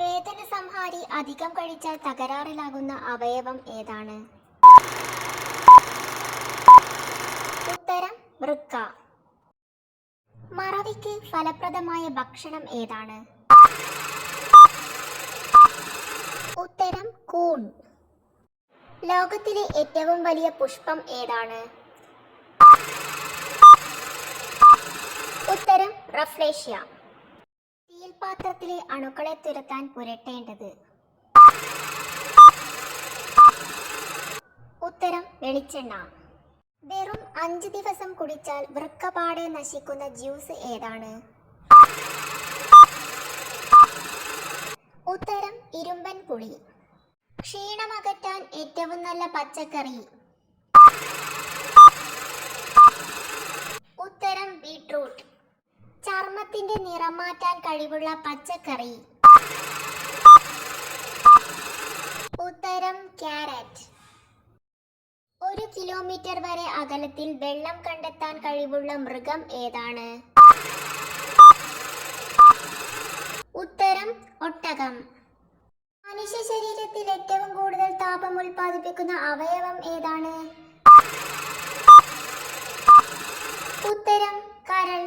വേദന സംഹാരി അധികം കഴിച്ചാൽ തകരാറിലാകുന്ന അവയവം ഏതാണ്? ഉത്തരം വൃക്ക. മറവിക്ക് ഫലപ്രദമായ ഭക്ഷണം ഏതാണ്? ഉത്തരം കൂൺ. ലോകത്തിലെ ഏറ്റവും വലിയ പുഷ്പം ഏതാണ്? ഉത്തരം റഫ്ലേഷ്യ. സ്റ്റീൽ പാത്രത്തിലെ അണുക്കളെ തുരത്താൻ പുരട്ടേണ്ടത്? ഉത്തരം വെളിച്ചെണ്ണ. വെറും 5 ദിവസം കുടിച്ചാൽ വൃക്കപാടെ നശിക്കുന്ന ജ്യൂസ് ഏതാണ്? ഉത്തരം ഇരുമ്പൻ പുളി. ക്ഷീണമകറ്റാൻ ഏറ്റവും നല്ല പച്ചക്കറി? ഉത്തരം ബീട്രൂട്ട്. ചർമ്മത്തിന്റെ നിറം മാറ്റാൻ കഴിവുള്ള പച്ചക്കറി? ഉത്തരം ക്യാരറ്റ്. 1 കിലോമീറ്റർ വരെ അകലത്തിൽ വെള്ളം കണ്ടെത്താൻ കഴിവുള്ള മൃഗം ഏതാണ്? ഉത്തരം ഒട്ടകം. മനുഷ്യ ശരീരത്തിൽ ഏറ്റവും കൂടുതൽ താപം ഉൽപ്പാദിപ്പിക്കുന്ന അവയവം ഏതാണ്? ഉത്തരം കരൾ.